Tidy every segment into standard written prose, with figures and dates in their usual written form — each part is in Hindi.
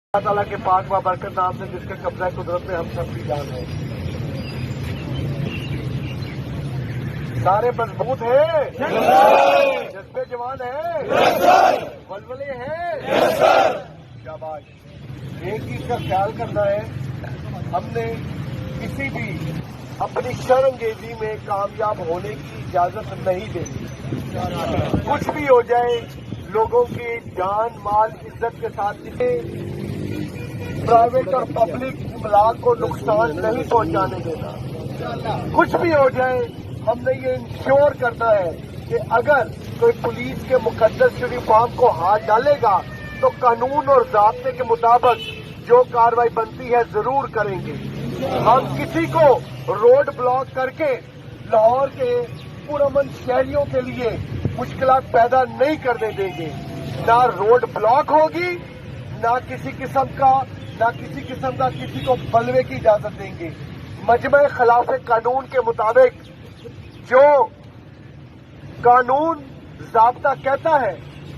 अल्लाह ताला के पाक व बरकत नाम से जिसका कब्जा कुदरत में हम सब की जान है। सारे मजबूत हैं, जज्बे जवान हैं, वलवले हैं। शाबाश। एक चीज का ख्याल करना है, हमने किसी भी अपनी शर्मगेजी में कामयाब होने की इजाजत नहीं देनी। कुछ भी हो जाए, लोगों की जान माल इज्जत के साथ किसी प्राइवेट और पब्लिक इमलाक को नुकसान नहीं पहुंचाने देना। कुछ भी हो जाए, हमने ये इंश्योर करना है कि अगर कोई पुलिस के मुकद्दस यूनिफॉर्म को हाथ डालेगा तो कानून और ज़ाब्ते के मुताबिक जो कार्रवाई बनती है जरूर करेंगे। हम किसी को रोड ब्लॉक करके लाहौर के पुरअमन शहरियों के लिए मुश्किलात पैदा नहीं करने देंगे। ना रोड ब्लॉक होगी, ना किसी किस्म का किसी को बलवे की इजाजत देंगे। मजमे खिलाफ कानून के मुताबिक जो कानून ज़ाब्ता कहता है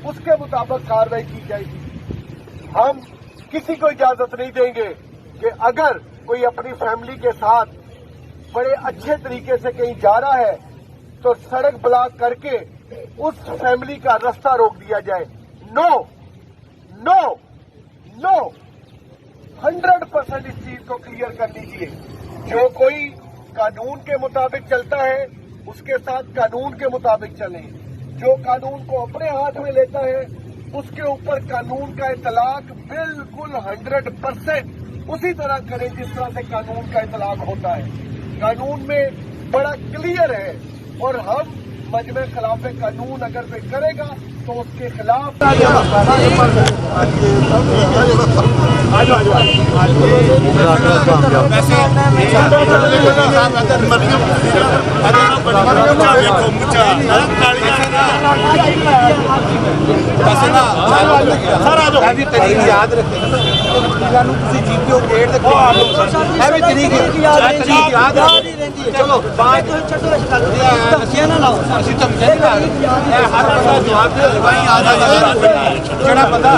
उसके मुताबिक कार्रवाई की जाएगी। हम किसी को इजाजत नहीं देंगे कि अगर कोई अपनी फैमिली के साथ बड़े अच्छे तरीके से कहीं जा रहा है तो सड़क ब्लॉक करके उस फैमिली का रास्ता रोक दिया जाए। नो नो नो, 100% इस चीज को क्लियर कर लीजिए। जो कोई कानून के मुताबिक चलता है उसके साथ कानून के मुताबिक चलें। जो कानून को अपने हाथ में लेता है उसके ऊपर कानून का इतलाक बिल्कुल 100% उसी तरह करें जिस तरह से कानून का इतलाक होता है। कानून में बड़ा क्लियर है और हम मजमे खिलाफ कानून अगर कोई करेगा तो उसके खिलाफ याद रखें जीपीओ गेट चलो बात ना लाओ हर बंदा जवाब दे जड़ा बंदा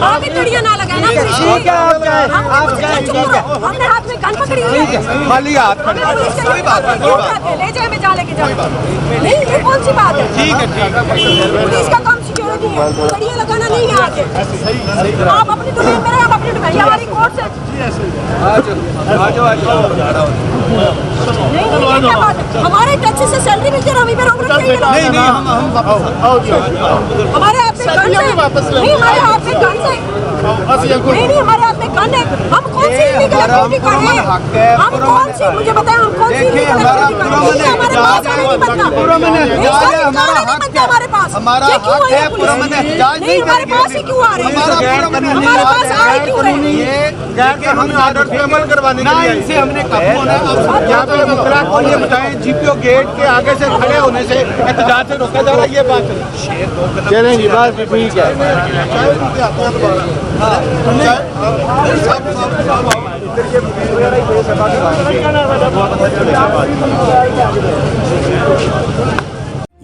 आप भी तड़ियां ना लगाए ना। ठीक है, आप जाए हमने हाथ में गन पकड़ी हुई है, खाली हाथ कोई बात नहीं, ले जाए मैं जा लेके जाऊँ। नहीं, ये कौन सी बात है? ठीक है पुलिस का काम सिक्योरिटी है, तड़ियां लगाना नहीं है आगे। आप अपनी दुनिया में, आप अपनी दुनिया, हमारी कोर्ट से नहीं, क्या बात है? हमारे टैक्सी से सैलरी मिलती है, हम इधर हमारे हाथ में गन है। नहीं, हमारे हाथ में गन है। नहीं, हमारे हाथ में गन है। हम कौन सी इलीगल एक्टिविटी कर रहे हैं? हम कौन सी, मुझे बताएं, हम कौन सी इलीगल एक्टिविटी कर रहे हैं? हमारे पास नहीं बनता, हमारे पास हमारा हक है, पुरअमन एहतजाज नहीं हमारे पास ही क्यों आ रहे हैं? हमारे पास आ ही क्यों रहे हैं? हमने ऑर्डर पे अमल करवाने के लिए इनसे हमने काबू होना है। यहाँ पे मुखरा को ये बताएं, जीपीओ गेट के आगे से खड़े होने से एहतजाज से रोका जा रहा है, ये बात चलेंगी बात भी ठीक है।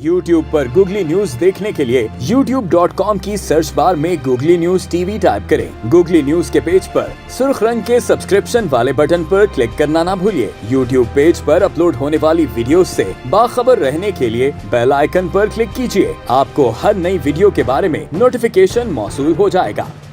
YouTube पर गूगली न्यूज देखने के लिए youtube.com की सर्च बार में गूगली न्यूज टीवी टाइप करें। गूगली न्यूज के पेज पर सुर्ख रंग के सब्सक्रिप्शन वाले बटन पर क्लिक करना ना भूलिए। YouTube पेज पर अपलोड होने वाली वीडियो से बाखबर रहने के लिए बेल आइकन पर क्लिक कीजिए। आपको हर नई वीडियो के बारे में नोटिफिकेशन मौसूल हो जाएगा।